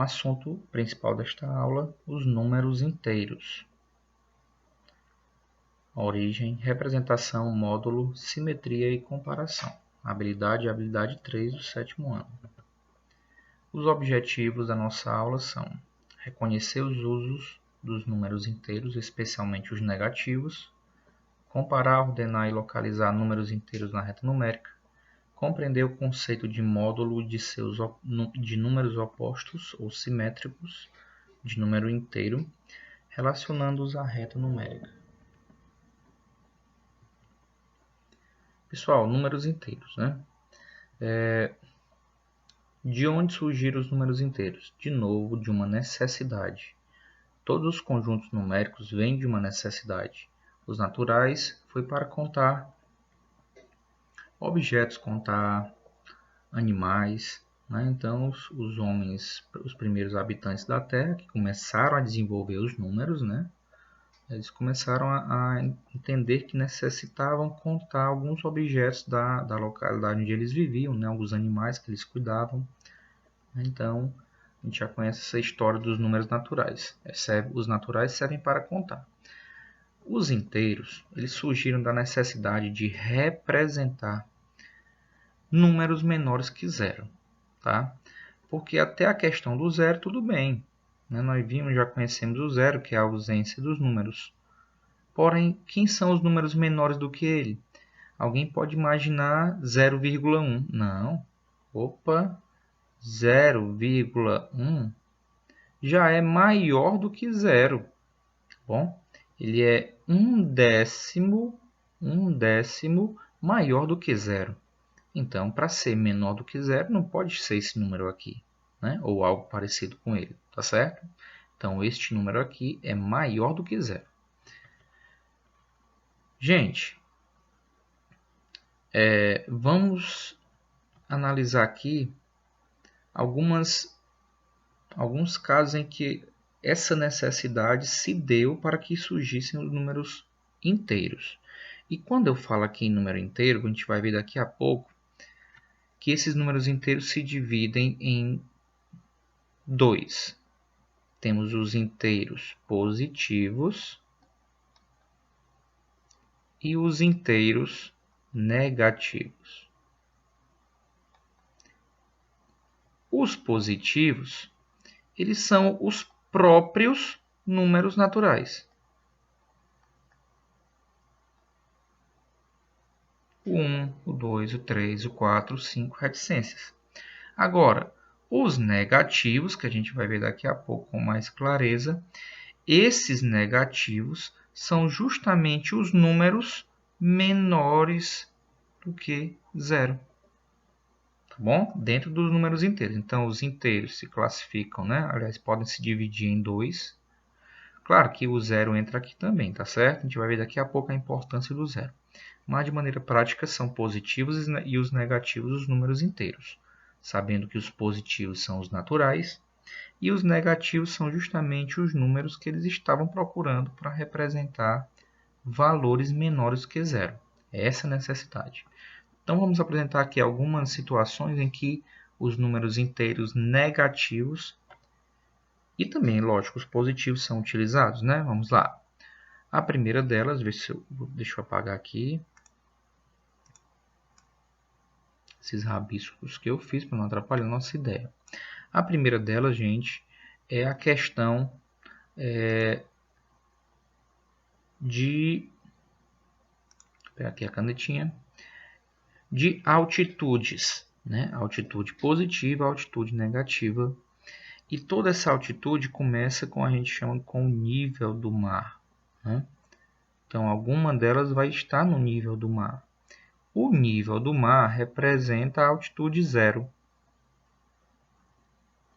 o assunto principal desta aula, os números inteiros. Origem, representação, módulo, simetria e comparação. Habilidade 3 do 7º ano. Os objetivos da nossa aula são reconhecer os usos dos números inteiros, especialmente os negativos, comparar, ordenar e localizar números inteiros na reta numérica, compreender o conceito de módulo de números opostos ou simétricos de número inteiro, relacionando-os à reta numérica. Pessoal, números inteiros, né? De onde surgiram os números inteiros? De novo, de uma necessidade. Todos os conjuntos numéricos vêm de uma necessidade. Os naturais foi para contar objetos, contar animais, né? Então, os homens, os primeiros habitantes da Terra, que começaram a desenvolver os números, né? Eles começaram a entender que necessitavam contar alguns objetos da localidade onde eles viviam, né? Alguns animais que eles cuidavam. Então, a gente já conhece essa história dos números naturais. Os naturais servem para contar. Os inteiros, eles surgiram da necessidade de representar números menores que zero, tá? Porque até a questão do zero, tudo bem, né? Nós já conhecemos o zero, que é a ausência dos números. Porém, quem são os números menores do que ele? Alguém pode imaginar 0,1. Não. Opa, 0,1 já é maior do que zero. Bom, ele é um décimo maior do que zero. Então, para ser menor do que zero, não pode ser esse número aqui, né? Ou algo parecido com ele, tá certo? Então, este número aqui é maior do que zero. Gente, vamos analisar aqui alguns casos em que essa necessidade se deu para que surgissem os números inteiros. E quando eu falo aqui em número inteiro, a gente vai ver daqui a pouco que esses números inteiros se dividem em dois. Temos os inteiros positivos e os inteiros negativos. Os positivos, eles são os próprios números naturais. O 1, o 2, o 3, o 4, o 5, reticências. Agora, os negativos, que a gente vai ver daqui a pouco com mais clareza, esses negativos são justamente os números menores do que zero. Tá bom? Dentro dos números inteiros. Então, os inteiros se classificam, né? Aliás, podem se dividir em dois. Claro que o zero entra aqui também, tá certo? A gente vai ver daqui a pouco a importância do zero. Mas, de maneira prática, são positivos e os negativos os números inteiros. Sabendo que os positivos são os naturais e os negativos são justamente os números que eles estavam procurando para representar valores menores que zero. É essa a necessidade. Então, vamos apresentar aqui algumas situações em que os números inteiros negativos e também, lógico, os positivos são utilizados, né? Vamos lá. A primeira delas, deixa eu apagar aqui esses rabiscos que eu fiz para não atrapalhar a nossa ideia. A primeira delas, gente, é a questão de... Vou pegar aqui a canetinha. De altitudes, né? Altitude positiva, altitude negativa. E toda essa altitude começa com a gente chama com o nível do mar, né? Então, alguma delas vai estar no nível do mar. O nível do mar representa a altitude zero.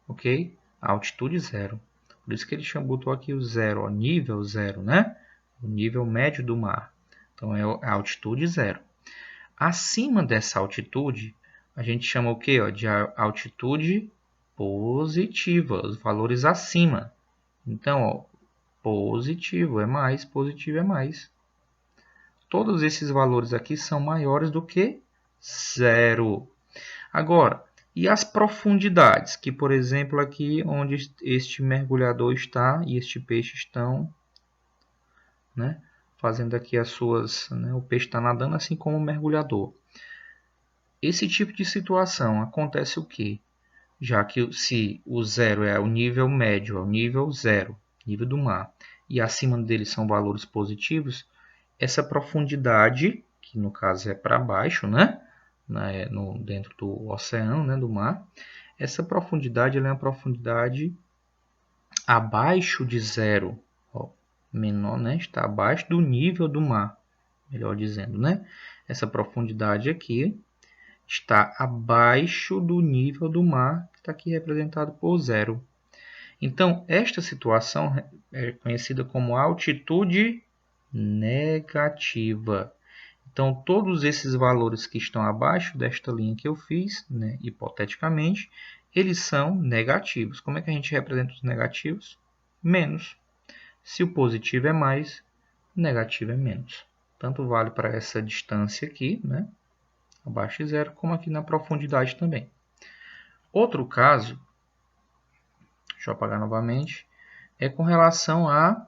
Ok? A altitude zero. Por isso que ele botou aqui o zero, ó, nível zero, né? O nível médio do mar. Então, é a altitude zero. Acima dessa altitude, a gente chama o quê? De altitude positiva, os valores acima. Então, ó, positivo é mais, positivo é mais. Todos esses valores aqui são maiores do que zero. Agora, E as profundidades, que por exemplo aqui onde este mergulhador está e este peixe estão, né, fazendo aqui as suas, né, o peixe está nadando assim como o mergulhador. Esse tipo de situação acontece o quê? Já que se o zero é o nível médio, é o nível zero, nível do mar, e acima dele são valores positivos, essa profundidade, que no caso é para baixo, né? Dentro do oceano, né? Do mar, essa profundidade ela é uma profundidade abaixo de zero, ó, menor, né? Está abaixo do nível do mar, melhor dizendo, né? Essa profundidade aqui está abaixo do nível do mar, que está aqui representado por zero. Então, esta situação é conhecida como altitude negativa. Então, todos esses valores que estão abaixo desta linha que eu fiz, né, hipoteticamente, eles são negativos. Como é que a gente representa os negativos? Menos. Se o positivo é mais, o negativo é menos. Tanto vale para essa distância aqui, né, abaixo de zero, como aqui na profundidade também. Outro caso, deixa eu apagar novamente, é com relação à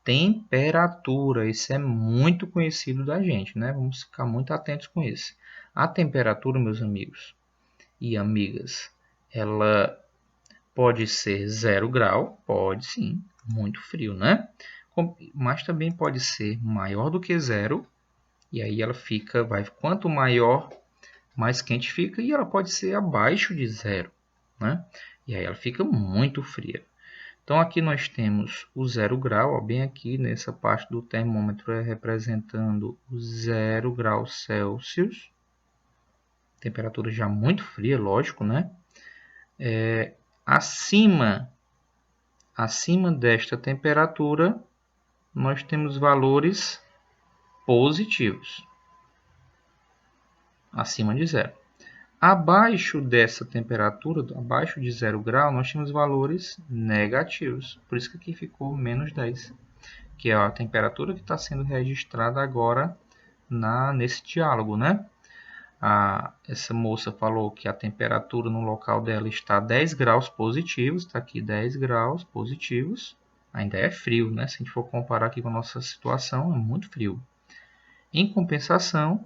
temperatura. Isso é muito conhecido da gente, né? Vamos ficar muito atentos com isso. A temperatura, meus amigos e amigas, ela pode ser 0 grau, pode sim, muito frio, né? Mas também pode ser maior do que zero, e aí ela fica, quanto maior, mais quente fica, e ela pode ser abaixo de zero, né? E aí ela fica muito fria. Então, aqui nós temos o 0 grau, ó, bem aqui nessa parte do termômetro é representando o 0 graus Celsius. Temperatura já muito fria, lógico, né? Acima desta temperatura, nós temos valores positivos. Acima de zero. Abaixo dessa temperatura, abaixo de 0 grau, nós temos valores negativos. Por isso que aqui ficou menos 10. Que é a temperatura que está sendo registrada agora nesse diálogo, né? Essa moça falou que a temperatura no local dela está 10 graus positivos, está aqui 10 graus positivos, ainda é frio, né? Se a gente for comparar aqui com a nossa situação, é muito frio. Em compensação,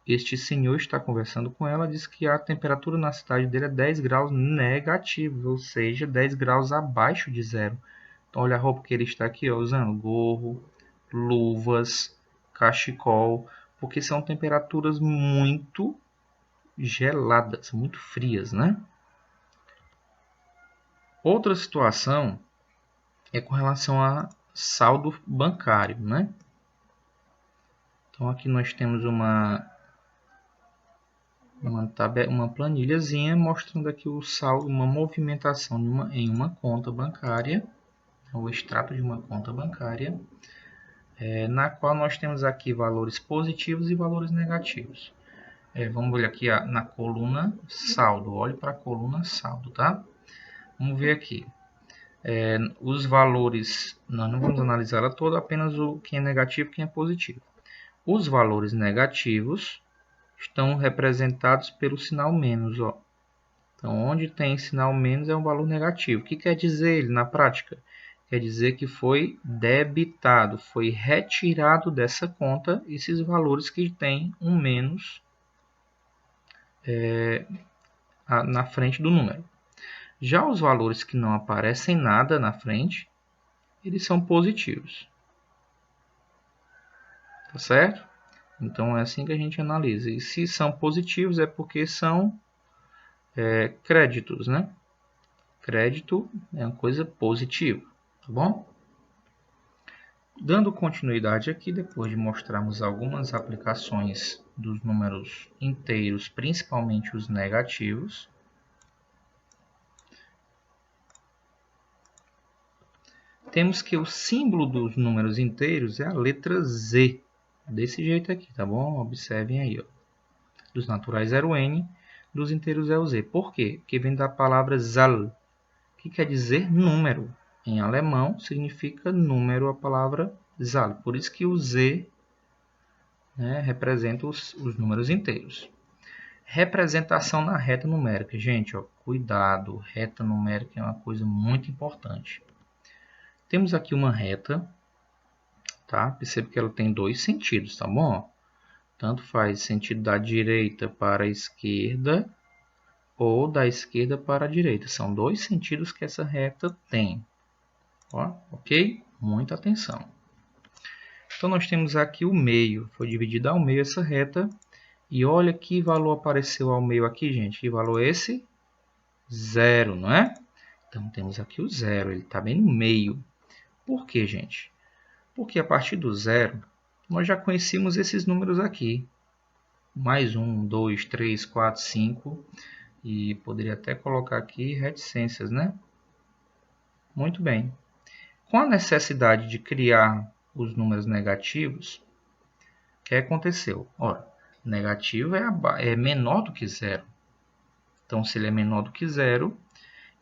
este senhor está conversando com ela, diz que a temperatura na cidade dele é 10 graus negativos, ou seja, 10 graus abaixo de zero. Então, olha a roupa que ele está aqui, ó, usando gorro, luvas, cachecol, porque são temperaturas muito geladas, muito frias, né? Outra situação é com relação a saldo bancário, né? Então, aqui nós temos uma planilhazinha mostrando aqui o saldo, uma movimentação em uma conta bancária, o extrato de uma conta bancária, na qual nós temos aqui valores positivos e valores negativos. Vamos olhar aqui na coluna saldo. Olhe para a coluna saldo, tá? Vamos ver aqui. Os valores, nós não vamos analisar ela toda, apenas o que é negativo e quem é positivo. Os valores negativos estão representados pelo sinal menos, ó. Então, onde tem sinal menos é um valor negativo. O que quer dizer ele na prática? Quer dizer que foi debitado, foi retirado dessa conta esses valores que têm um menos na frente do número. Já os valores que não aparecem nada na frente, eles são positivos. Tá certo? Então, é assim que a gente analisa. E se são positivos é porque são créditos, né? Crédito é uma coisa positiva, tá bom? Dando continuidade aqui, depois de mostrarmos algumas aplicações dos números inteiros, principalmente os negativos, temos que o símbolo dos números inteiros é a letra Z, desse jeito aqui, tá bom? Observem aí, ó. Dos naturais é o N, dos inteiros é o Z. Por quê? Porque vem da palavra Zahl, que quer dizer número. Em alemão significa número a palavra Zahl. Por isso que o Z, né, representa os números inteiros. Representação na reta numérica. Gente, ó, cuidado, reta numérica é uma coisa muito importante. Temos aqui uma reta, tá? Percebe que ela tem dois sentidos, tá bom? Tanto faz sentido da direita para a esquerda ou da esquerda para a direita. São dois sentidos que essa reta tem. Ó, ok? Muita atenção. Então, nós temos aqui o meio. Foi dividida ao meio essa reta. E olha que valor apareceu ao meio aqui, gente. Que valor é esse? 0, não é? Então, temos aqui o 0. Ele está bem no meio. Por quê, gente? Porque a partir do 0, nós já conhecemos esses números aqui. Mais 1, 2, 3, 4, 5. E poderia até colocar aqui reticências, né? Muito bem. Com a necessidade de criar os números negativos, o que aconteceu? Ora, negativo é menor do que 0. Então, se ele é menor do que 0,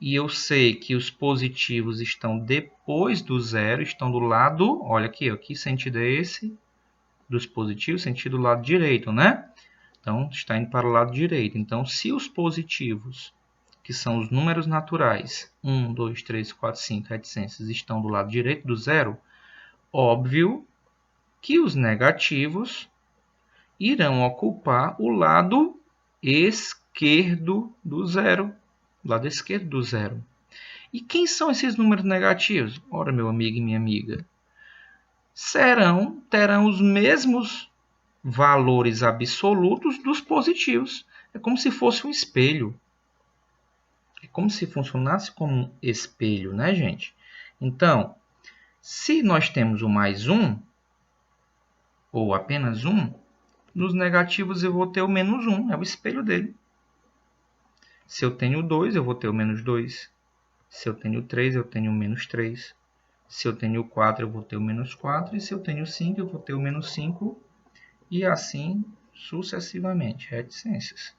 e eu sei que os positivos estão depois do 0, estão do lado, olha aqui, ó, que sentido é esse? Dos positivos, sentido do lado direito, né? Então, está indo para o lado direito. Então, se os positivos, que são os números naturais, 1, 2, 3, 4, 5, reticências, estão do lado direito do 0, óbvio que os negativos irão ocupar o lado esquerdo do 0. Lado esquerdo do 0. E quem são esses números negativos? Ora, meu amigo e minha amiga, terão os mesmos valores absolutos dos positivos. É como se fosse um espelho. É como se funcionasse como um espelho, né, gente? Então, se nós temos o mais 1, ou apenas 1, nos negativos eu vou ter o menos 1, é o espelho dele. Se eu tenho 2, eu vou ter o menos 2. Se eu tenho 3, eu tenho o menos 3. Se eu tenho 4, eu vou ter o menos 4. E se eu tenho 5, eu vou ter o menos 5. E assim sucessivamente, reticências.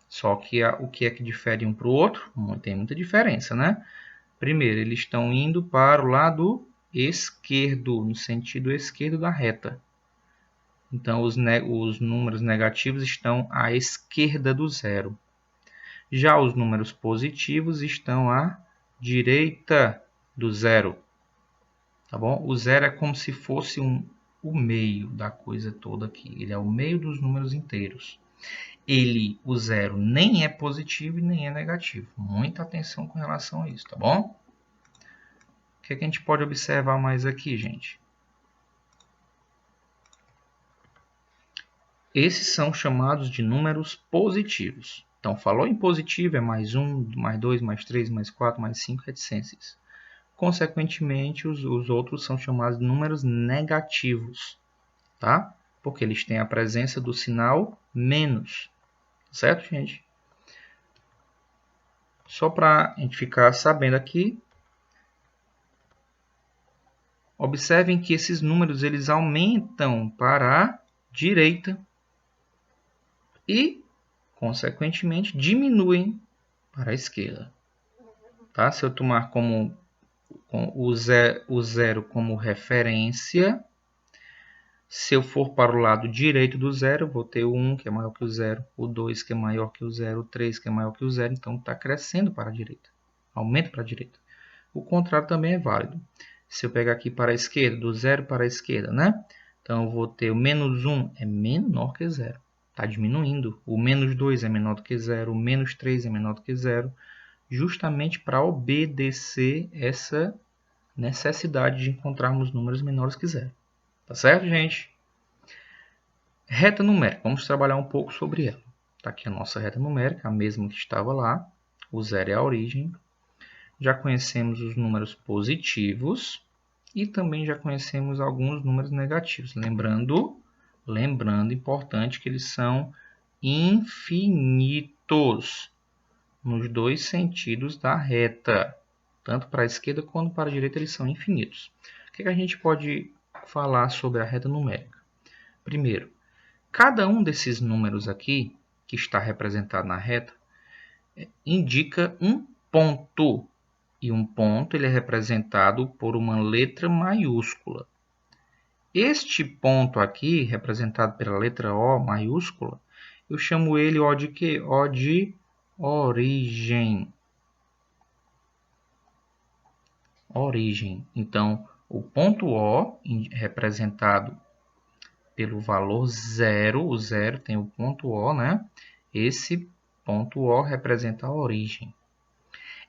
Só que o que é que difere um para o outro? Tem muita diferença, né? Primeiro, eles estão indo para o lado esquerdo, no sentido esquerdo da reta. Então, os números negativos estão à esquerda do 0. Já os números positivos estão à direita do 0. Tá bom? O 0 é como se fosse o meio da coisa toda aqui. Ele é o meio dos números inteiros. O 0 nem é positivo e nem é negativo. Muita atenção com relação a isso, tá bom? O que a gente pode observar mais aqui, gente? Esses são chamados de números positivos. Então, falou em positivo, é mais 1, mais 2, mais 3, mais 4, mais 5, reticências. Consequentemente, os outros são chamados de números negativos, tá? Porque eles têm a presença do sinal menos. Certo, gente? Só para a gente ficar sabendo aqui, observem que esses números eles aumentam para a direita e, consequentemente, diminuem para a esquerda. Tá? Se eu tomar como o zero como referência, se eu for para o lado direito do 0, vou ter o 1, que é maior que o 0, o 2, que é maior que o 0, o 3, que é maior que o 0, então está crescendo para a direita, aumenta para a direita. O contrário também é válido. Se eu pegar aqui para a esquerda, do 0 para a esquerda, né? Então eu vou ter o menos 1 é menor que 0, está diminuindo. O menos 2 é menor do que 0, o menos 3 é menor do que 0, justamente para obedecer essa necessidade de encontrarmos números menores que 0. Tá certo, gente? Reta numérica. Vamos trabalhar um pouco sobre ela. Está aqui a nossa reta numérica, a mesma que estava lá. O 0 é a origem. Já conhecemos os números positivos e também já conhecemos alguns números negativos. Lembrando, importante que eles são infinitos nos dois sentidos da reta. Tanto para a esquerda quanto para a direita eles são infinitos. O que a gente pode falar sobre a reta numérica? Primeiro, cada um desses números aqui, que está representado na reta, indica um ponto. E um ponto ele é representado por uma letra maiúscula. Este ponto aqui, representado pela letra O maiúscula, eu chamo ele O de quê? O de origem. Origem. Então, o ponto O, representado pelo valor 0, o 0 tem o ponto O, né? Esse ponto O representa a origem.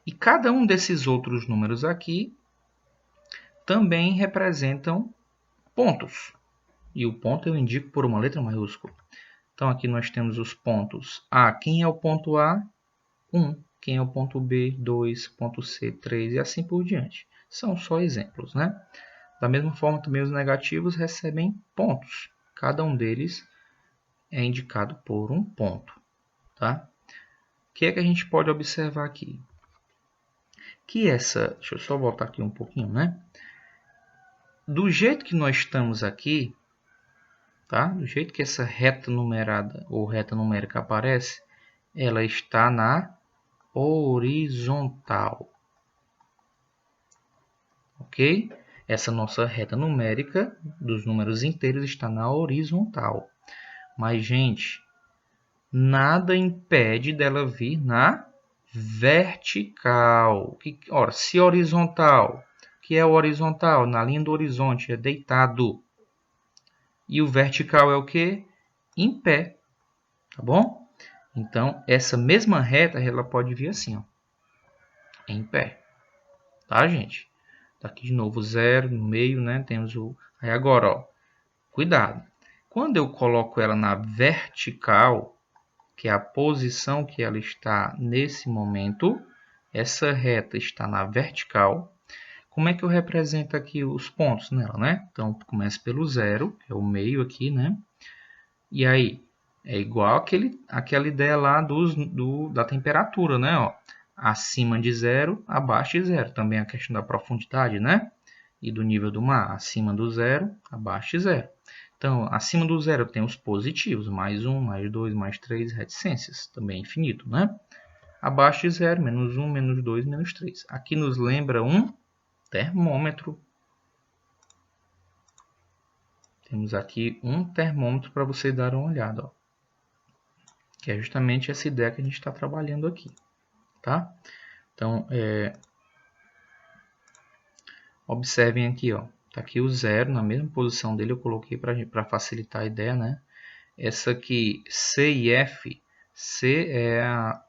E cada um desses outros números aqui também representam pontos. E o ponto eu indico por uma letra maiúscula. Então, aqui nós temos os pontos A. Quem é o ponto A? 1. Quem é o ponto B? 2. Ponto C? 3. E assim por diante. São só exemplos, né? Da mesma forma, também os negativos recebem pontos. Cada um deles é indicado por um ponto, tá? O que é que a gente pode observar aqui? Que deixa eu só voltar aqui um pouquinho, né? Do jeito que nós estamos aqui, tá? Do jeito que essa reta numerada ou reta numérica aparece, ela está na horizontal. Ok? Essa nossa reta numérica dos números inteiros está na horizontal. Mas, gente, nada impede dela vir na vertical. Ora, se horizontal, o que é o horizontal? Na linha do horizonte, é deitado. E o vertical é o quê? Em pé. Tá bom? Então, essa mesma reta, ela pode vir assim, ó, em pé. Tá, gente? Tá aqui de novo 0 no meio, né? Temos o... Aí agora, ó, cuidado. Quando eu coloco ela na vertical, que é a posição que ela está nesse momento, essa reta está na vertical. Como é que eu represento aqui os pontos nela, né? Então, começa pelo 0, que é o meio aqui, né? E aí, é igual aquela ideia lá da temperatura, né? Ó, acima de 0, abaixo de 0. Também a questão da profundidade, né? E do nível do mar. Acima do 0, abaixo de 0. Então, acima do 0 tem os positivos. Mais 1, mais 2, mais 3, reticências. Também é infinito, né? Abaixo de 0, menos 1, menos 2, menos 3. Aqui nos lembra um termômetro. Temos aqui um termômetro para você dar uma olhada, ó. Que é justamente essa ideia que a gente está trabalhando aqui, tá? Então, observem aqui, ó, tá aqui o 0, na mesma posição dele, eu coloquei para facilitar a ideia, né? Essa aqui, C e F, C é a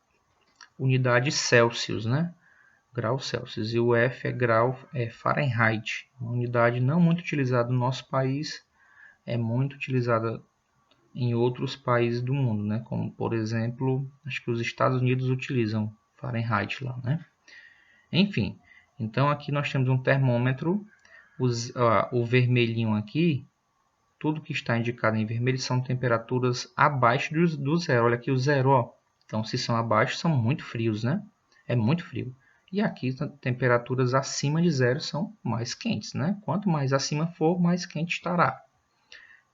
unidade Celsius, né? Grau Celsius, e o F é grau Fahrenheit, uma unidade não muito utilizada no nosso país, é muito utilizada em outros países do mundo, né? Como, por exemplo, acho que os Estados Unidos utilizam Fahrenheit lá, né? Enfim, então aqui nós temos um termômetro, o vermelhinho aqui, tudo que está indicado em vermelho são temperaturas abaixo do zero. Olha aqui o zero, ó. Então, se são abaixo, são muito frios, né? É muito frio. E aqui, temperaturas acima de zero são mais quentes, né? Quanto mais acima for, mais quente estará.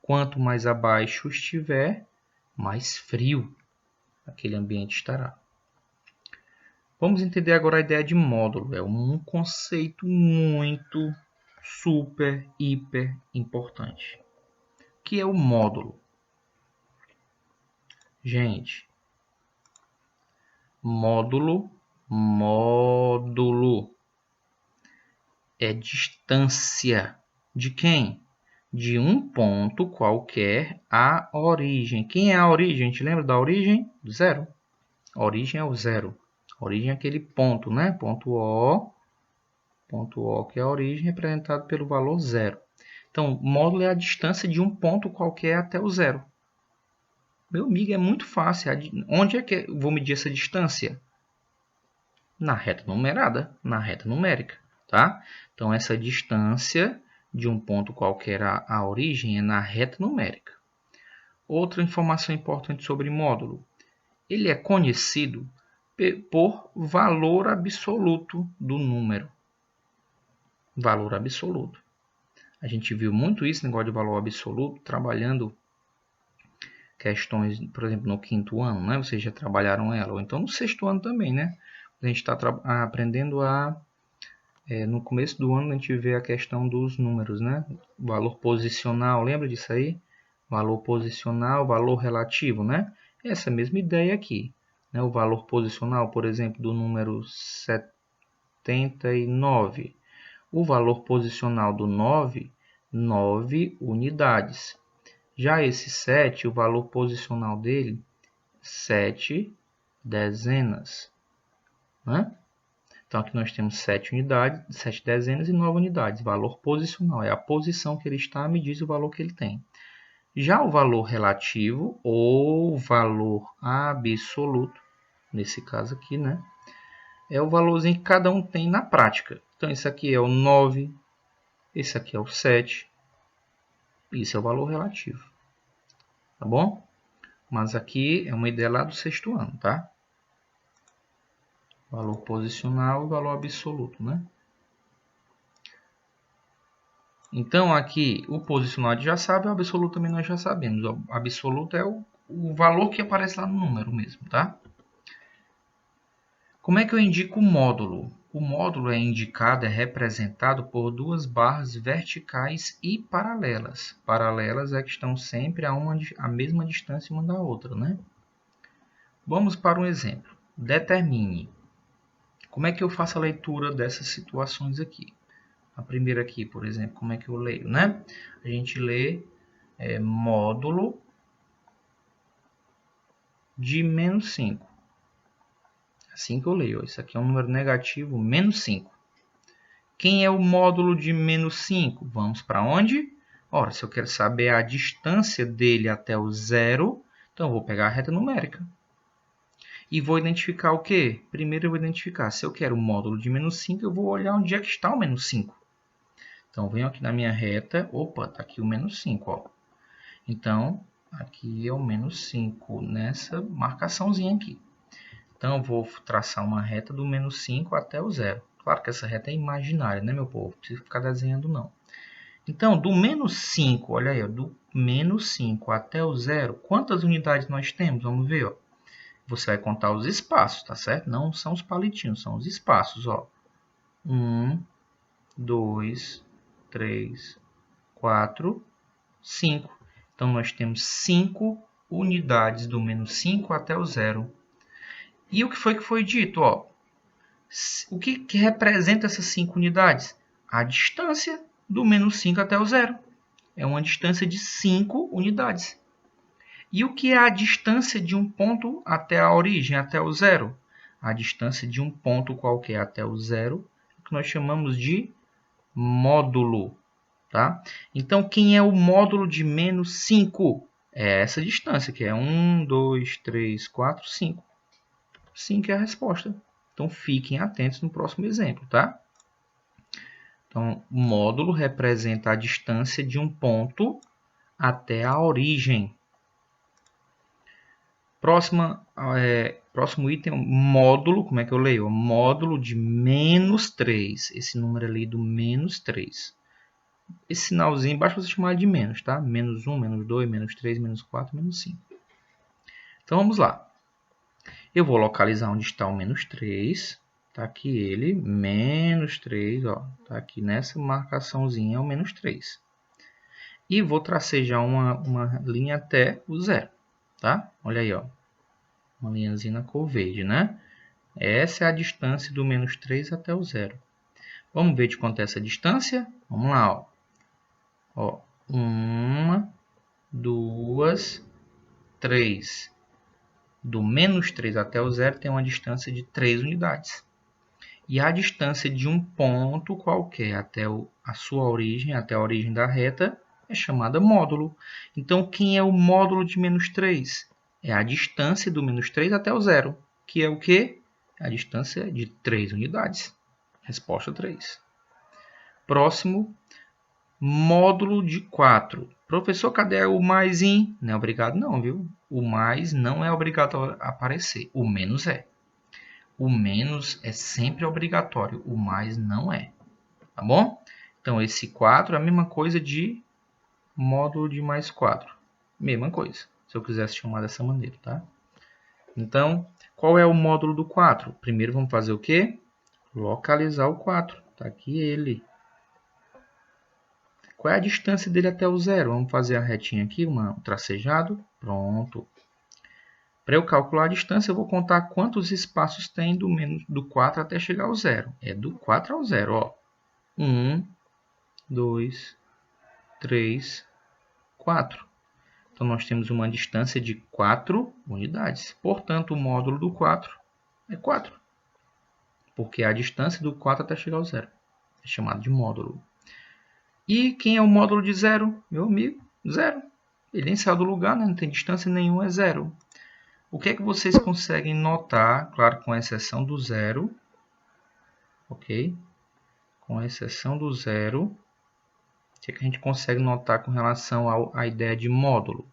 Quanto mais abaixo estiver, mais frio aquele ambiente estará. Vamos entender agora a ideia de módulo. É um conceito muito, super, hiper importante. O que é o módulo? Gente, módulo é distância de quem? De um ponto qualquer à origem. Quem é a origem? A gente lembra da origem? Zero. A origem é o zero. A origem é aquele ponto, né? Ponto O, que é a origem, representado pelo valor zero. Então, módulo é a distância de um ponto qualquer até o zero. Meu amigo, é muito fácil. Onde é que eu vou medir essa distância? Na reta numerada, na reta numérica, tá? Então, essa distância de um ponto qualquer à origem é na reta numérica. Outra informação importante sobre módulo. Ele é conhecido por valor absoluto do número. Valor absoluto. A gente viu muito isso, negócio de valor absoluto, trabalhando questões, por exemplo, no quinto ano, né? Vocês já trabalharam ela, ou então no sexto ano também, né? A gente está aprendendo no começo do ano a gente vê a questão dos números, né? Valor posicional, lembra disso aí? Valor posicional, valor relativo, né? Essa mesma ideia aqui, né? O valor posicional, por exemplo, do número 79. O valor posicional do 9, 9 unidades. Já esse 7, o valor posicional dele, 7 dezenas. Né? Então, aqui nós temos 7 unidades, 7 dezenas e 9 unidades. Valor posicional é a posição que ele está, me diz o valor que ele tem. Já o valor relativo ou valor absoluto, nesse caso aqui, né? É o valorzinho que cada um tem na prática. Então, esse aqui é o 9, esse aqui é o 7. Isso é o valor relativo. Tá bom? Mas aqui é uma ideia lá do 6º ano, tá? Valor posicional e valor absoluto, né? Então, aqui, o posicional a gente já sabe, o absoluto também nós já sabemos. O absoluto é o valor que aparece lá no número mesmo, tá? Como é que eu indico o módulo? O módulo é indicado, é representado por duas barras verticais e paralelas. Paralelas é que estão sempre a mesma distância uma da outra, né? Vamos para um exemplo. Determine. Como é que eu faço a leitura dessas situações aqui? A primeira aqui, por exemplo, como é que eu leio, né? A gente lê módulo de menos 5. Assim que eu leio. Isso aqui é um número negativo, menos 5. Quem é o módulo de menos 5? Vamos para onde? Ora, se eu quero saber a distância dele até o zero, então eu vou pegar a reta numérica. E vou identificar o quê? Primeiro eu vou identificar, se eu quero o módulo de menos 5, eu vou olhar onde é que está o menos 5. Então, venho aqui na minha reta, opa, está aqui o menos 5, ó. Então, aqui é o menos 5, nessa marcaçãozinha aqui. Então, eu vou traçar uma reta do menos 5 até o zero. Claro que essa reta é imaginária, né, meu povo? Não precisa ficar desenhando, não. Então, do menos 5, olha aí, ó, do menos 5 até o zero, quantas unidades nós temos? Vamos ver, ó. Você vai contar os espaços, tá certo? Não são os palitinhos, são os espaços, ó. 1, 2, 3, 4, 5. Então, nós temos 5 unidades do menos 5 até o zero. E o que foi dito? Ó, o que representa essas 5 unidades? A distância do menos 5 até o zero. É uma distância de 5 unidades. E o que é a distância de um ponto até a origem, até o zero? A distância de um ponto qualquer até o zero, que nós chamamos de módulo. Tá? Então, quem é o módulo de menos 5? É essa distância, que é 1, 2, 3, 4, 5. 5 é a resposta. Então, fiquem atentos no próximo exemplo, tá? Então, o módulo representa a distância de um ponto até a origem. Próximo item, módulo, como é que eu leio? Módulo de menos 3. Esse número ali do menos 3. Esse sinalzinho embaixo você chamar de menos, tá? Menos 1, menos 2, menos 3, menos 4, menos 5. Então, vamos lá. Eu vou localizar onde está o menos 3. Está aqui ele, menos 3, ó. Está aqui nessa marcaçãozinha, é o menos 3. E vou tracejar uma linha até o zero, tá? Olha aí, ó. Uma linhazinha na cor verde, né? Essa é a distância do menos 3 até o zero. Vamos ver de quanto é essa distância? Vamos lá, ó. Ó, 1, 2, 3. Do menos 3 até o zero tem uma distância de 3 unidades. E a distância de um ponto qualquer até a sua origem, até a origem da reta, é chamada módulo. Então, quem é o módulo de menos 3? É a distância do menos 3 até o zero, que é o quê? A distância de 3 unidades. Resposta 3. Próximo, módulo de 4. Professor, cadê o mais em? Não é obrigado não, viu? O mais não é obrigado a aparecer. O menos é. O menos é sempre obrigatório. O mais não é. Tá bom? Então, esse 4 é a mesma coisa de módulo de mais 4. Mesma coisa. Se eu quisesse chamar dessa maneira, tá? Então, qual é o módulo do 4? Primeiro vamos fazer o quê? Localizar o 4. Tá aqui ele. Qual é a distância dele até o zero? Vamos fazer a retinha aqui, um tracejado. Pronto. Para eu calcular a distância, eu vou contar quantos espaços tem do 4 até chegar ao 0. É do 4 ao 0. Ó. 1, 2, 3, 4. Então, nós temos uma distância de 4 unidades. Portanto, o módulo do 4 é 4. Porque é a distância do 4 até chegar ao 0. É chamado de módulo. E quem é o módulo de 0? Meu amigo, 0. Ele nem saiu do lugar, né? Não tem distância nenhuma, é 0. O que é que vocês conseguem notar, claro, com exceção do 0, ok? Com exceção do 0, o que é que a gente consegue notar com relação à ideia de módulo?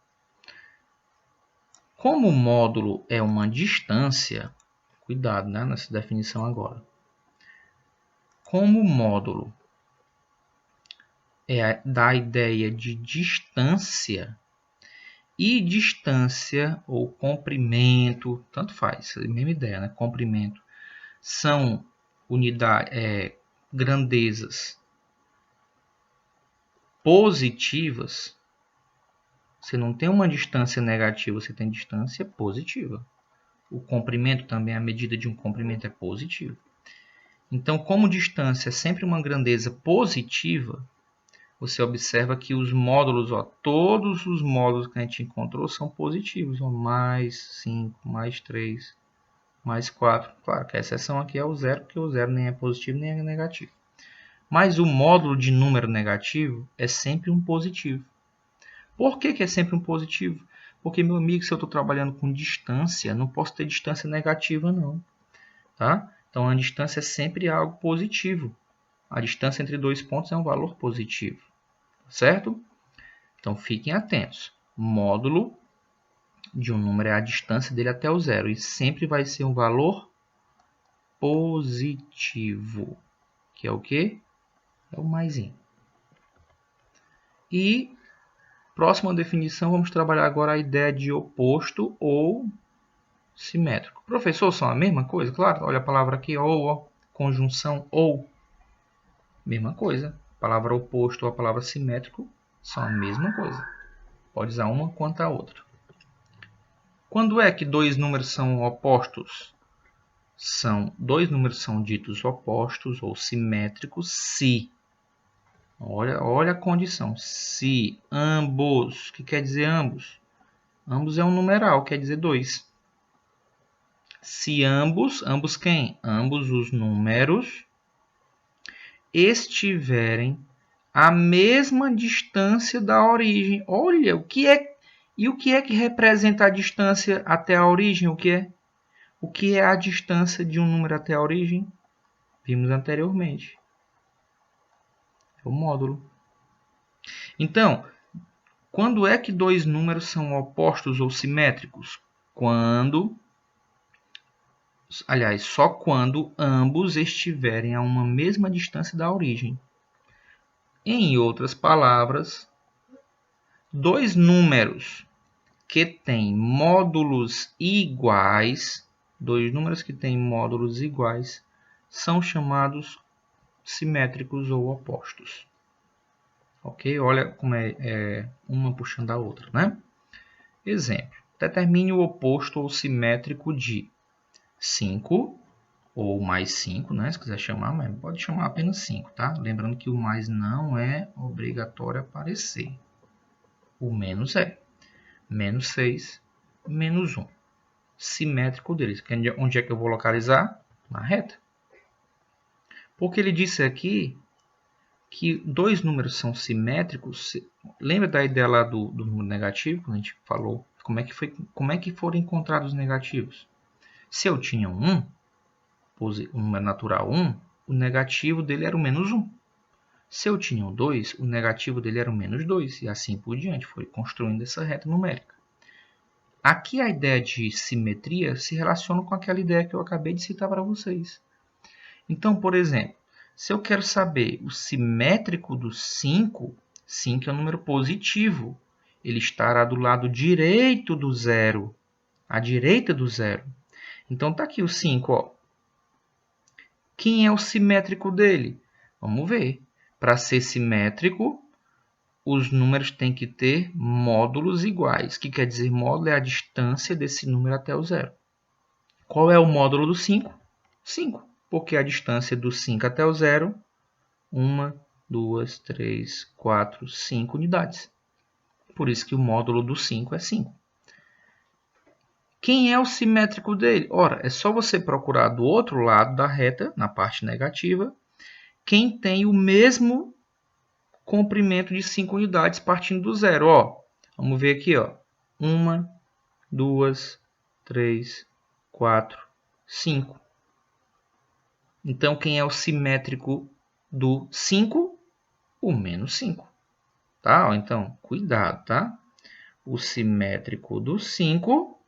Como o módulo é uma distância, cuidado, né, nessa definição agora. Como o módulo dá a ideia de distância, e distância ou comprimento, tanto faz, a mesma ideia, né? Comprimento, são grandezas positivas. Você não tem uma distância negativa, você tem distância positiva. O comprimento também, a medida de um comprimento é positivo. Então, como distância é sempre uma grandeza positiva, você observa que os módulos, todos os módulos que a gente encontrou são positivos. Mais 5, mais 3, mais 4. Claro que a exceção aqui é o 0, porque o 0 nem é positivo nem é negativo. Mas o módulo de número negativo é sempre um positivo. Por que é sempre um positivo? Porque, meu amigo, se eu estou trabalhando com distância, não posso ter distância negativa, não. Tá? Então, a distância é sempre algo positivo. A distância entre dois pontos é um valor positivo. Certo? Então, fiquem atentos. Módulo de um número é a distância dele até o 0. E sempre vai ser um valor positivo. Que é o quê? É o maisinho. E, próxima definição, vamos trabalhar agora a ideia de oposto ou simétrico. Professor, são a mesma coisa? Claro, olha a palavra aqui, ou, conjunção ou. Mesma coisa. A palavra oposto ou a palavra simétrico são a mesma coisa. Pode usar uma quanto a outra. Quando é que dois números são opostos? Dois números são ditos opostos ou simétricos se, olha a condição, se ambos, o que quer dizer ambos? Ambos é um numeral, quer dizer 2. Se ambos quem? Ambos os números estiverem à mesma distância da origem. Olha, o que é que representa a distância até a origem? O que é a distância de um número até a origem? Vimos anteriormente. É o módulo. Então, quando é que dois números são opostos ou simétricos? Só quando ambos estiverem a uma mesma distância da origem. Em outras palavras, dois números que têm módulos iguais, são chamados simétricos ou opostos. Ok? Olha como é uma puxando a outra, né? Exemplo. Determine o oposto ou simétrico de 5 ou mais 5, né? Se quiser chamar, mas pode chamar apenas 5, tá? Lembrando que o mais não é obrigatório aparecer. O menos é. Menos 6, menos 1. Simétrico deles. Onde é que eu vou localizar? Na reta. Porque ele disse aqui que dois números são simétricos. Lembra da ideia lá do número negativo, quando a gente falou como é que foram encontrados os negativos? Se eu tinha um número natural 1, o negativo dele era o menos 1. Se eu tinha um 2, o negativo dele era o menos 2. E assim por diante, foi construindo essa reta numérica. Aqui a ideia de simetria se relaciona com aquela ideia que eu acabei de citar para vocês. Então, por exemplo, se eu quero saber o simétrico do 5, 5 é um número positivo. Ele estará do lado direito do zero, à direita do zero. Então, está aqui o 5. Ó. Quem é o simétrico dele? Vamos ver. Para ser simétrico, os números têm que ter módulos iguais. O que quer dizer módulo? É a distância desse número até o zero. Qual é o módulo do 5? 5, porque a distância do 5 até o zero, 1, 2, 3, 4, 5 unidades. Por isso que o módulo do 5 é 5. Quem é o simétrico dele? Ora, é só você procurar do outro lado da reta, na parte negativa, quem tem o mesmo comprimento de 5 unidades partindo do zero. Ó, vamos ver aqui. 1, 2, 3, 4, 5. Então, quem é o simétrico do 5? O menos 5. Tá? Então, cuidado, tá? O simétrico do 5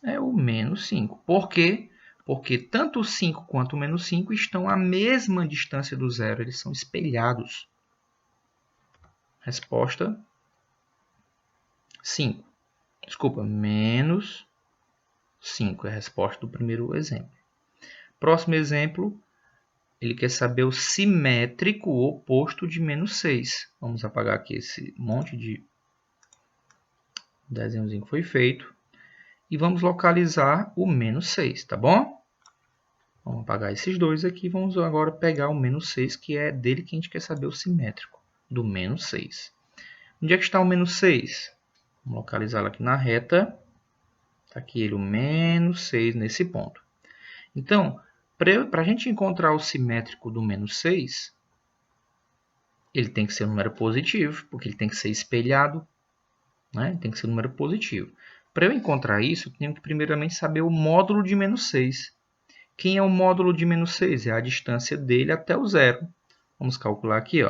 é o menos 5. Por quê? Porque tanto o 5 quanto o menos 5 estão à mesma distância do zero. Eles são espelhados. Resposta 5. Desculpa, menos 5 é a resposta do primeiro exemplo. Próximo exemplo, ele quer saber o simétrico oposto de menos 6. Vamos apagar aqui esse monte de desenhozinho que foi feito. E vamos localizar o menos 6, tá bom? Vamos apagar esses dois aqui. Vamos agora pegar o menos 6, que é dele que a gente quer saber o simétrico, do menos 6. Onde é que está o menos 6? Vamos localizá-lo aqui na reta. Está aqui ele, o menos 6, nesse ponto. Então, para a gente encontrar o simétrico do menos 6, ele tem que ser um número positivo, porque ele tem que ser espelhado, né? Tem que ser um número positivo. Para eu encontrar isso, eu tenho que primeiramente saber o módulo de menos 6. Quem é o módulo de menos 6? É a distância dele até o zero. Vamos calcular aqui.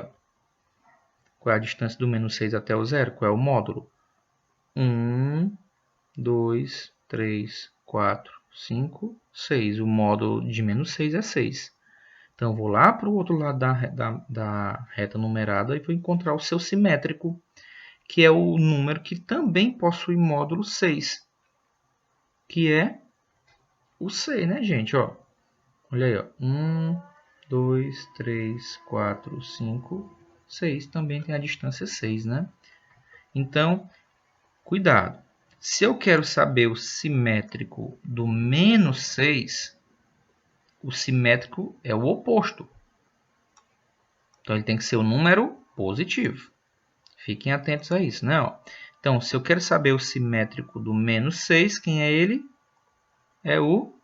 Qual é a distância do menos 6 até o zero? Qual é o módulo? 1, 2, 3, 4, 5, 6. O módulo de menos 6 é 6. Então, eu vou lá para o outro lado da reta numerada e vou encontrar o seu simétrico, que é o número que também possui módulo 6, que é o 6, né, gente? Olha aí. 1, 2, 3, 4, 5, 6. Também tem a distância 6, né? Então, cuidado. Se eu quero saber o simétrico do menos 6, o simétrico é o oposto. Então, ele tem que ser um número positivo. Fiquem atentos a isso, né? Então, se eu quero saber o simétrico do menos 6, quem é ele? É o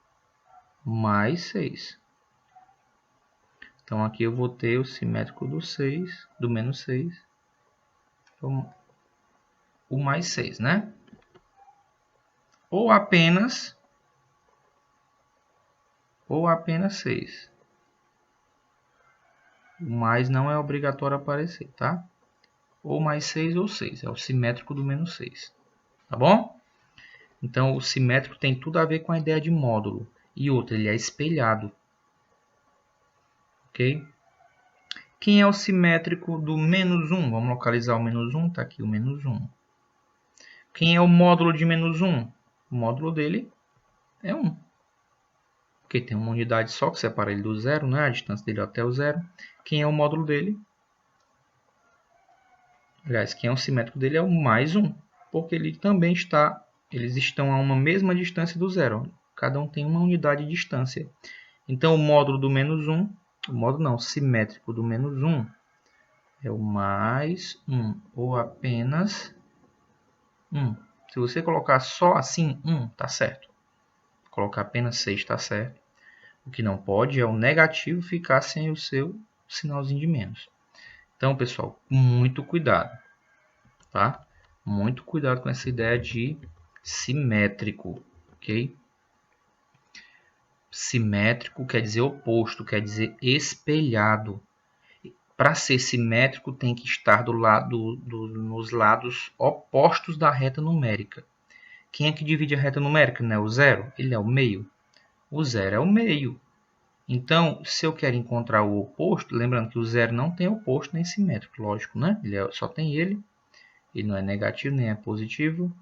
mais 6. Então, aqui eu vou ter o simétrico do 6, do menos 6. Então, o mais 6, né? Ou apenas 6. O mais não é obrigatório aparecer, tá? Ou mais 6 ou 6. É o simétrico do menos 6. Tá bom? Então, o simétrico tem tudo a ver com a ideia de módulo. E outra, ele é espelhado. Ok? Quem é o simétrico do menos 1? Vamos localizar o menos 1. Está aqui o menos 1. Quem é o módulo de menos 1? O módulo dele é 1. Porque tem uma unidade só que separa ele do zero, né? A distância dele até o zero. Quem é o módulo dele? Aliás, quem é o simétrico dele é o mais 1. Porque ele também eles estão a uma mesma distância do zero. Cada um tem uma unidade de distância. Então, o módulo do menos 1, o simétrico do menos 1 é o mais 1 ou apenas 1. Se você colocar só assim 1, está certo. Colocar apenas 6 está certo. O que não pode é o negativo ficar sem o seu sinalzinho de menos. Então, pessoal, muito cuidado, tá? Muito cuidado com essa ideia de simétrico, ok? Simétrico quer dizer oposto, quer dizer espelhado. Para ser simétrico, tem que estar nos lados opostos da reta numérica. Quem é que divide a reta numérica? Não é o zero? Ele é o meio. O zero é o meio. Então, se eu quero encontrar o oposto, lembrando que o zero não tem oposto nem simétrico, lógico, né? Só tem ele. Ele não é negativo nem é positivo.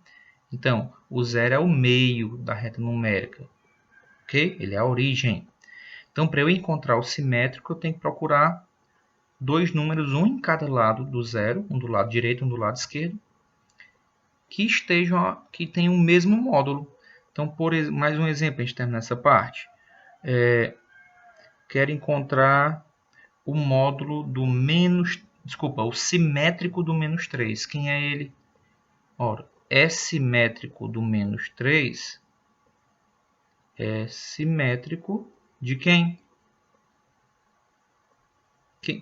Então, o zero é o meio da reta numérica. Ok? Ele é a origem. Então, para eu encontrar o simétrico, eu tenho que procurar dois números, um em cada lado do zero, um do lado direito e um do lado esquerdo, que tenham o mesmo módulo. Então, mais um exemplo, a gente termina essa parte. Quero encontrar o módulo do o simétrico do menos 3. Quem é ele? Ora, é simétrico do menos 3 é simétrico de quem?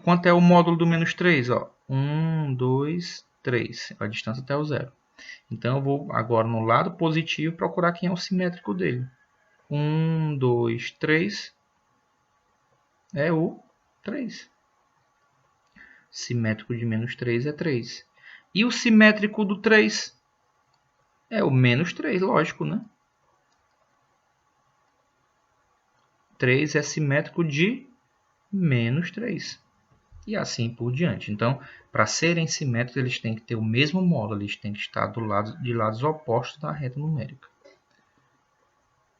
Quanto é o módulo do menos 3? 1, 2, 3. A distância até o zero. Então, eu vou agora no lado positivo procurar quem é o simétrico dele. 1, 2, 3 é o 3. Simétrico de menos 3 é 3. E o simétrico do 3 é o menos 3, lógico, né? 3 é simétrico de menos 3. E assim por diante. Então, para serem simétricos, eles têm que ter o mesmo módulo. Eles têm que estar de lados opostos da reta numérica.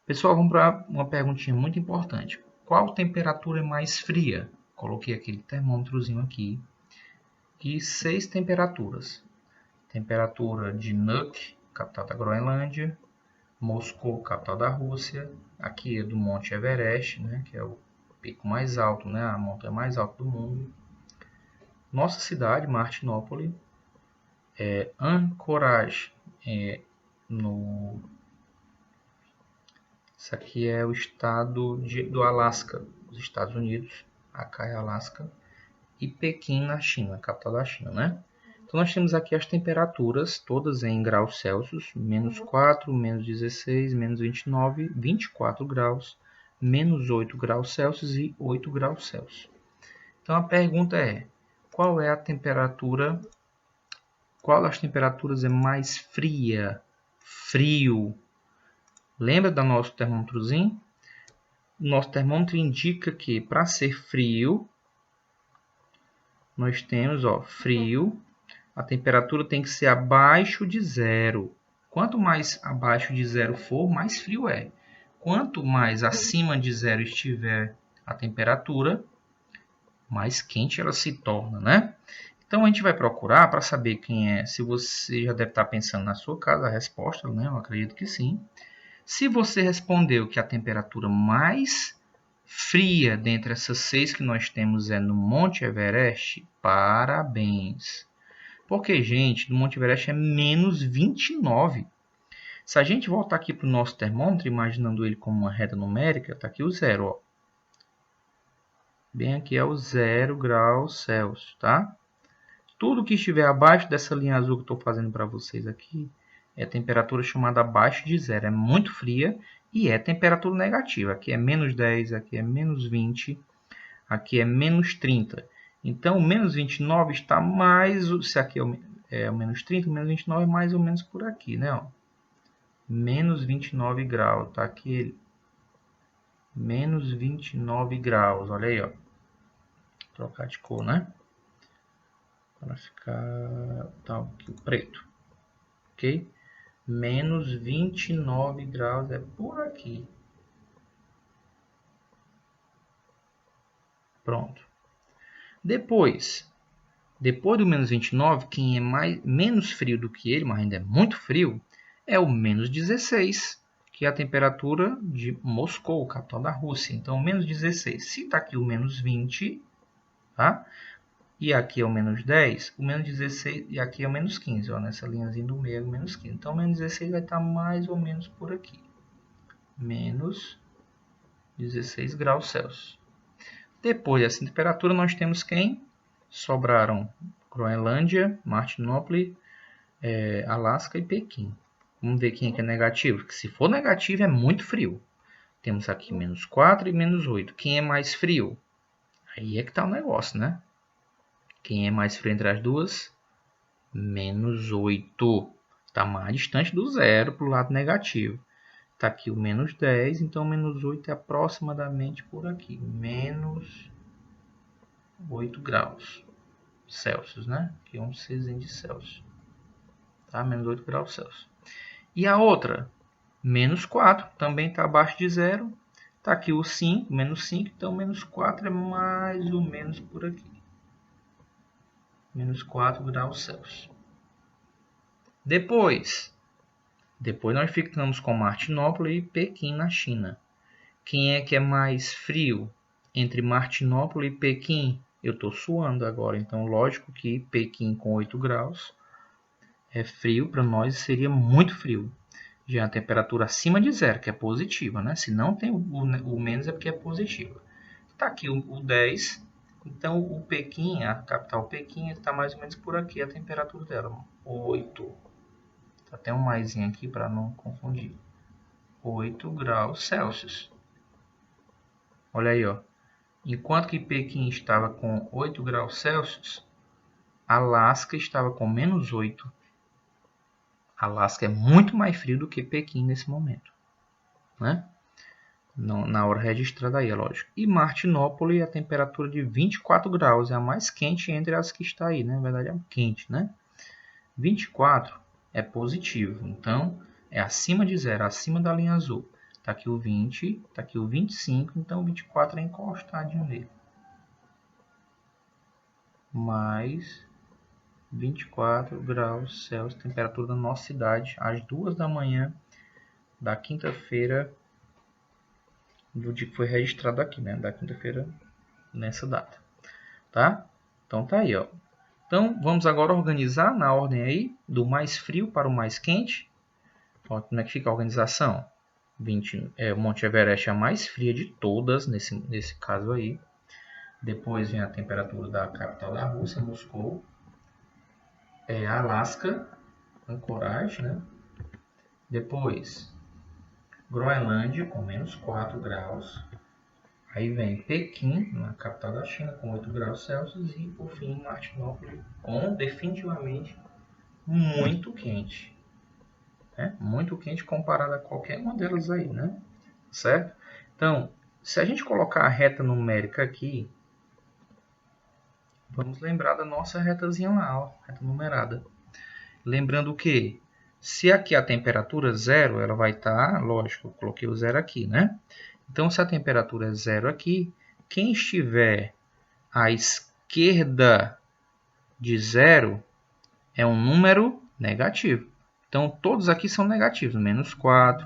Pessoal, vamos para uma perguntinha muito importante. Qual temperatura é mais fria? Coloquei aquele termômetrozinho aqui. E 6 temperaturas. Temperatura de Nuuk, capital da Groenlândia. Moscou, capital da Rússia. Aqui é do Monte Everest, né, que é o pico mais alto, né, a montanha mais alta do mundo. Nossa cidade, Martinópole. Anchorage, isso aqui é o estado do Alasca, os Estados Unidos. Acá é Alasca. E Pequim, na China, capital da China, né? Então, nós temos aqui as temperaturas, todas em graus Celsius, menos 4, menos 16, menos 29, 24 graus, menos 8 graus Celsius e 8 graus Celsius. Então, a pergunta é, qual das temperaturas é mais fria? Frio. Lembra do nosso termômetrozinho? Nosso termômetro indica que, para ser frio, nós temos, frio, a temperatura tem que ser abaixo de zero. Quanto mais abaixo de zero for, mais frio é. Quanto mais acima de zero estiver a temperatura, mais quente ela se torna, né? Então, a gente vai procurar para saber quem é. Se você já deve estar pensando na sua casa a resposta, né? Eu acredito que sim. Se você respondeu que a temperatura mais fria dentre essas 6 que nós temos é no Monte Everest, parabéns. Porque, gente, no Monte Everest é menos 29. Se a gente voltar aqui para o nosso termômetro, imaginando ele como uma reta numérica, está aqui o zero. Ó. Bem aqui é o 0 graus Celsius, tá? Tudo que estiver abaixo dessa linha azul que eu estou fazendo para vocês aqui é temperatura chamada abaixo de zero. É muito fria e é temperatura negativa. Aqui é menos 10, aqui é menos 20, aqui é menos 30. Então, o menos 29 está mais... Se aqui é o menos 30, o menos 29 é mais ou menos por aqui, né? Ó. Menos 29 graus. Está aqui menos 29 graus. Olha aí, ó. Vou trocar de cor, né? Para ficar tá, aqui, o preto. Ok? Menos 29 graus é por aqui. Pronto. Depois do menos 29, quem é menos frio do que ele, mas ainda é muito frio, é o menos 16, que é a temperatura de Moscou, capital da Rússia. Então, menos 16. Se está aqui o menos 20, tá? E aqui é o menos 10, o menos 16 e aqui é o menos 15. Ó, nessa linhazinha do meio é o menos 15. Então, o menos 16 vai estar mais ou menos por aqui. Menos 16 graus Celsius. Depois dessa temperatura, nós temos quem? Sobraram Groenlândia, Martinópole, Alasca e Pequim. Vamos ver quem é que é negativo. Porque se for negativo, é muito frio. Temos aqui menos 4 e menos 8. Quem é mais frio? Aí é que está o negócio, né? Quem é mais frio entre as duas? Menos 8. Está mais distante do zero para o lado negativo. Está aqui o menos 10, então menos 8 é aproximadamente por aqui. Menos 8 graus Celsius, né? Aqui é um Czinho de Celsius. Tá? Menos 8 graus Celsius. E a outra? Menos 4, também está abaixo de zero. Está aqui o 5, menos 5, então menos 4 é mais ou menos por aqui. menos 4 graus Celsius. Depois nós ficamos com Martinópolis e Pequim na China. Quem é que é mais frio entre Martinópolis e Pequim? Eu estou suando agora, então lógico que Pequim com 8 graus é frio, para nós seria muito frio. Já a temperatura acima de zero, que é positiva, né? Se não tem o menos é porque é positiva. Está aqui o 10, então o Pequim, a capital Pequim, está mais ou menos por aqui a temperatura dela, 8. Até um maisinho aqui para não confundir. 8 graus Celsius. Olha aí, ó. Enquanto que Pequim estava com 8 graus Celsius, Alasca estava com menos 8. Alasca é muito mais frio do que Pequim nesse momento, né? Na hora registrada aí, é lógico. E Martinópolis, a temperatura de 24 graus, é a mais quente entre as que está aí, né? Na verdade é quente, né? 24 é positivo, então é acima de zero, acima da linha azul. Está aqui o 20, está aqui o 25, então o 24 é encostadinho nele. Mais 24 graus Celsius, temperatura da nossa cidade, às 2 da manhã da quinta-feira, do dia que foi registrado aqui, né? Da quinta-feira, nessa data, tá? Então tá aí, ó. Então vamos agora organizar na ordem aí, do mais frio para o mais quente. Ó, como é que fica a organização? O Monte Everest é a mais fria de todas, nesse caso aí. Depois vem a temperatura da capital da Rússia, Moscou. Alasca, Anchorage, né? Depois, Groenlândia, com menos 4 graus. Aí vem Pequim, na capital da China, com 8 graus Celsius. E, por fim, Martinópolis, com definitivamente muito quente. Muito quente comparado a qualquer uma delas aí, né? Certo? Então, se a gente colocar a reta numérica aqui, vamos lembrar da nossa retazinha lá, ó, reta numerada. Lembrando que, se aqui a temperatura é 0, ela vai estar, lógico, eu coloquei o 0 aqui, né? Então, se a temperatura é 0 aqui, quem estiver à esquerda de 0 é um número negativo. Então, todos aqui são negativos. Menos 4,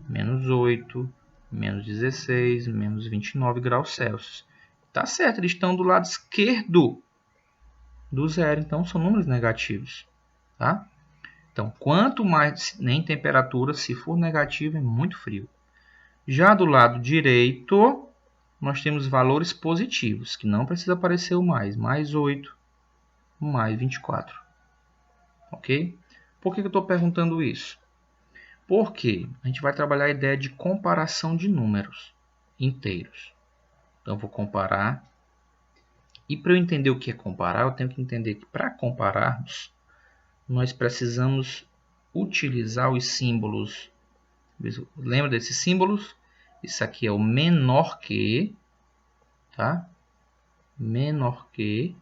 menos 8, menos 16, menos 29 graus Celsius. Tá certo, eles estão do lado esquerdo do zero, então são números negativos. Tá? Então, quanto mais em temperatura, se for negativo, é muito frio. Já do lado direito, nós temos valores positivos, que não precisa aparecer o mais. Mais 8, mais 24. Ok? Por que eu estou perguntando isso? Porque a gente vai trabalhar a ideia de comparação de números inteiros. Então, eu vou comparar. E para eu entender o que é comparar, eu tenho que entender que para compararmos, nós precisamos utilizar os símbolos. Lembra desses símbolos? Isso aqui é o menor que, tá? Menor que.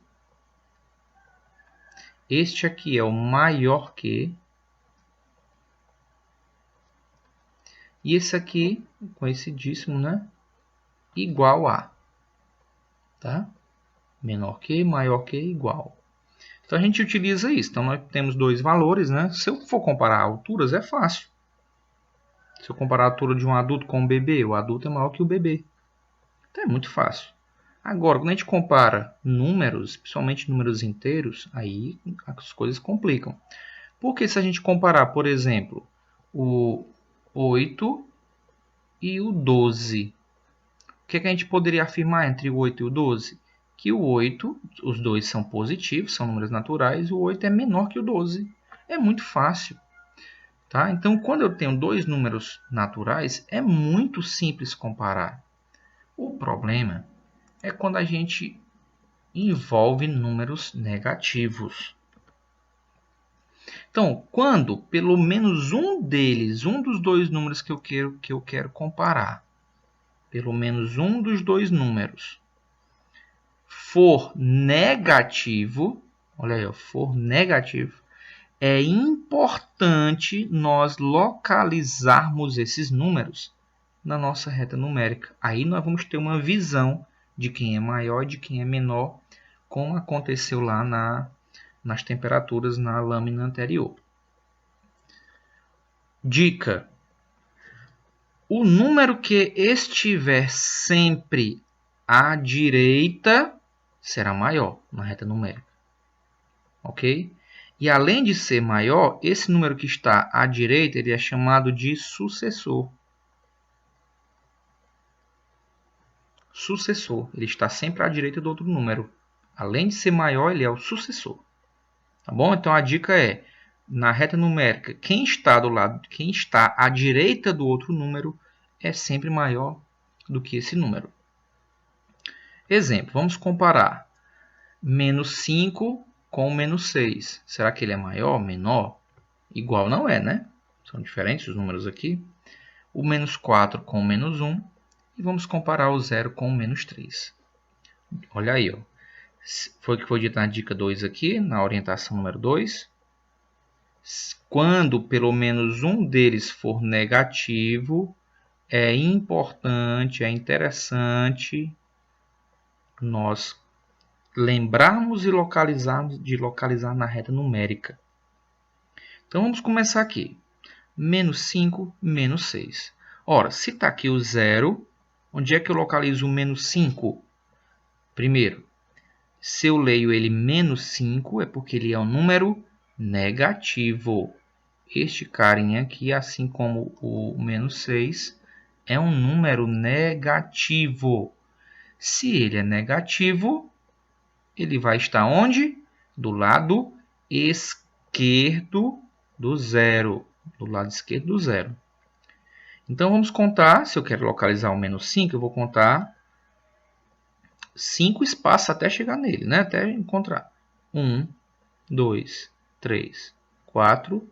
Este aqui é o maior que. E esse aqui, conhecidíssimo, né? Igual a. Tá? Menor que, maior que, igual. Então, a gente utiliza isso. Então, nós temos dois valores, né? Se eu for comparar alturas, é fácil. Se eu comparar a altura de um adulto com um bebê, o adulto é maior que o bebê. Então, é muito fácil. Agora, quando a gente compara números, principalmente números inteiros, aí as coisas complicam. Porque se a gente comparar, por exemplo, o 8 e o 12, o que a gente poderia afirmar entre o 8 e o 12? Que o 8, os dois são positivos, são números naturais, o 8 é menor que o 12. É muito fácil. Tá? Então, quando eu tenho dois números naturais, é muito simples comparar. O problema é quando a gente envolve números negativos. Então, quando pelo menos um deles, um dos dois números que eu quero comparar, pelo menos um dos dois números for negativo, olha aí, for negativo, é importante nós localizarmos esses números na nossa reta numérica. Aí nós vamos ter uma visão de quem é maior e de quem é menor, como aconteceu lá nas temperaturas na lâmina anterior. Dica: o número que estiver sempre à direita será maior na reta numérica. Ok? E além de ser maior, esse número que está à direita ele é chamado de sucessor. Sucessor. Ele está sempre à direita do outro número. Além de ser maior, ele é o sucessor. Tá bom? Então a dica é, na reta numérica, quem está à direita do outro número é sempre maior do que esse número. Exemplo, vamos comparar menos 5 com menos 6. Será que ele é maior, menor? Igual não é, né? São diferentes os números aqui. O menos 4 com o menos 1. E vamos comparar o 0 com o menos 3. Olha aí, ó. Foi o que foi dito na dica 2 aqui, na orientação número 2. Quando pelo menos um deles for negativo, é importante, é interessante nós lembrarmos e localizar na reta numérica. Então vamos começar aqui. Menos 5, menos 6. Ora, se está aqui o 0, onde é que eu localizo o menos 5? Primeiro, se eu leio ele menos 5, é porque ele é um número negativo. Este carinha aqui, assim como o menos 6, é um número negativo. Se ele é negativo, ele vai estar onde? Do lado esquerdo do zero. Do lado esquerdo do zero. Então, vamos contar. Se eu quero localizar o menos 5, eu vou contar 5 espaços até chegar nele, né? Até encontrar. 1, 2, 3, 4,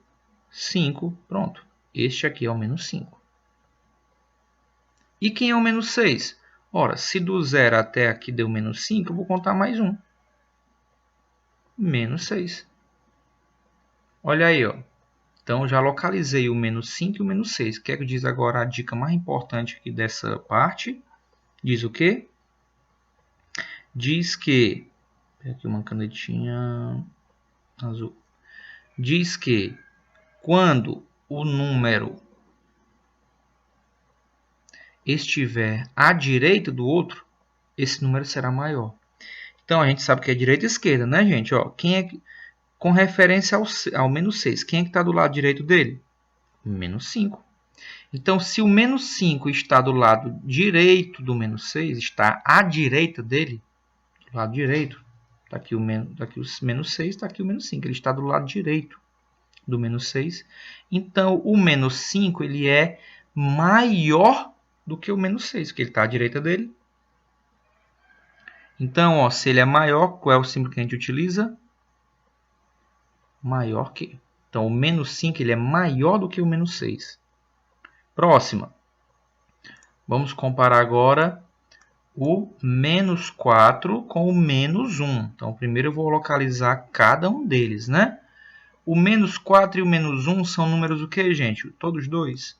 5. Pronto. Este aqui é o menos 5. E quem é o menos 6? Ora, se do 0 até aqui deu menos 5, eu vou contar mais um. Menos 6. Olha aí, ó. Então, já localizei o menos 5 e o menos 6. O que é que diz agora a dica mais importante aqui dessa parte? Diz o quê? Diz que... Aqui uma canetinha azul. Diz que quando o número estiver à direita do outro, esse número será maior. Então, a gente sabe que é direita e esquerda, né, gente? Ó, quem é que, com referência ao menos 6, quem é que está do lado direito dele? Menos 5. Então, se o menos 5 está do lado direito do menos 6, está à direita dele, do lado direito, está aqui o menos 6, está aqui o menos 5. Ele está do lado direito do menos 6. Então, o menos 5 ele é maior do que o menos 6, porque ele está à direita dele. Então, ó, se ele é maior, qual é o símbolo que a gente utiliza? Maior que. Então, o menos 5 ele é maior do que o menos 6. Próxima. Vamos comparar agora o menos 4 com o menos 1. Então, primeiro eu vou localizar cada um deles, né? O menos 4 e o menos 1 são números o que, gente? Todos dois?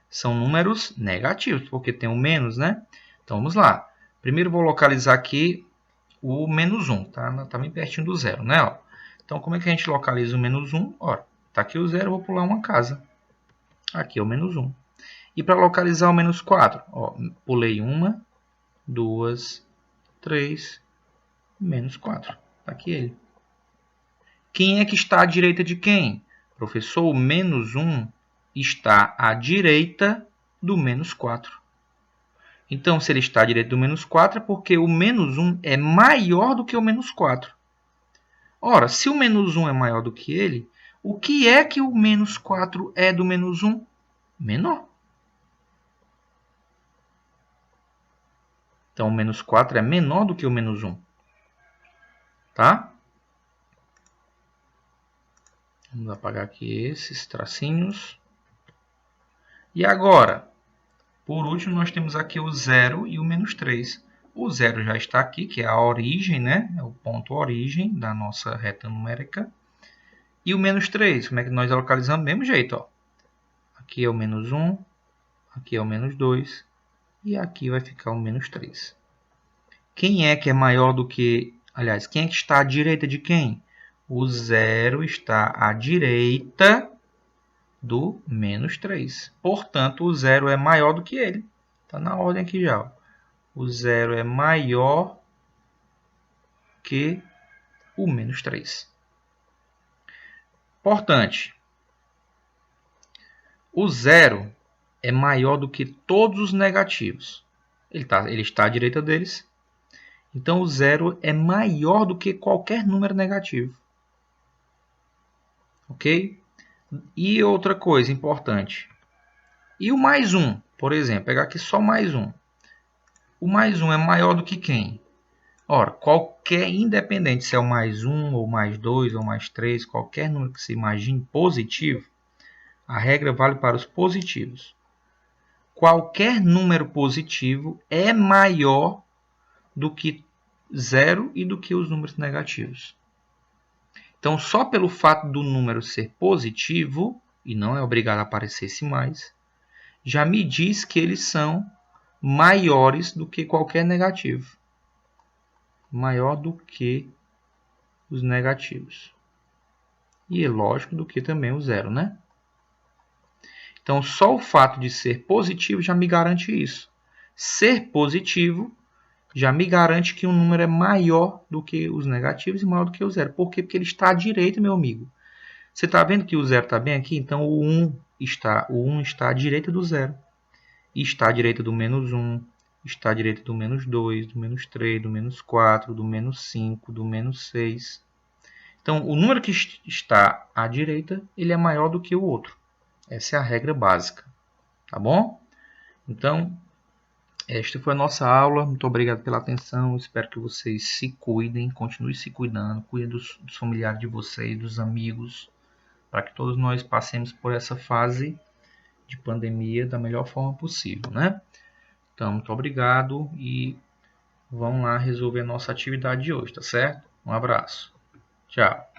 São números negativos, porque tem o menos, né? Então, vamos lá. Primeiro vou localizar aqui o menos 1, tá? Tá bem pertinho do zero, né? Ó. Então, como é que a gente localiza o menos 1? Ora, tá aqui o zero, eu vou pular uma casa. Aqui é o menos 1. E para localizar o menos 4, ó, pulei uma, 2, 3, menos 4. Tá aqui ele. Quem é que está à direita de quem? Professor, o menos 1 está à direita do menos 4. Então, se ele está à direita do menos 4, é porque o menos 1 é maior do que o menos 4. Ora, se o menos 1 é maior do que ele, o que é que o menos 4 é do menos 1? Menor. Então, o menos 4 é menor do que o menos 1. Tá? Vamos apagar aqui esses tracinhos. E agora, por último, nós temos aqui o 0 e o menos 3. O 0 já está aqui, que é a origem, né? É o ponto origem da nossa reta numérica. E o menos 3, como é que nós localizamos? Do mesmo jeito, ó. Aqui é o menos 1, aqui é o menos 2 e aqui vai ficar o menos 3. Quem é que é maior do que... Aliás, quem é que está à direita de quem? O 0 está à direita do menos 3. Portanto, o 0 é maior do que ele. Está na ordem aqui já. Ó. O 0 é maior que o menos 3. Importante. O 0 é maior do que todos os negativos. Ele está à direita deles. Então, o 0 é maior do que qualquer número negativo. Ok? E outra coisa importante. E o mais 1? Por exemplo, pegar aqui só mais 1. O mais 1 é maior do que quem? Ora, qualquer, independente se é o mais 1, ou mais 2, ou mais 3, qualquer número que se imagine positivo, a regra vale para os positivos. Qualquer número positivo é maior do que 0 e do que os números negativos. Então, só pelo fato do número ser positivo, e não é obrigado a aparecer esse mais, já me diz que eles são maiores do que qualquer negativo. Maior do que os negativos. E é lógico do que também o 0, né? Então, só o fato de ser positivo já me garante isso. Ser positivo já me garante que um número é maior do que os negativos e maior do que o 0. Por quê? Porque ele está à direita, meu amigo. Você está vendo que o 0 está bem aqui? Então, o 1 está à direita do 0. E está à direita do menos 1, está à direita do menos 2, do menos 3, do menos 4, do menos 5, do menos 6. Então, o número que está à direita, ele é maior do que o outro. Essa é a regra básica. Tá bom? Então, esta foi a nossa aula. Muito obrigado pela atenção. Espero que vocês se cuidem, continuem se cuidando, cuidem dos familiares de vocês, dos amigos, para que todos nós passemos por essa fase de pandemia da melhor forma possível, né? Então, muito obrigado e vamos lá resolver a nossa atividade de hoje, tá certo? Um abraço. Tchau.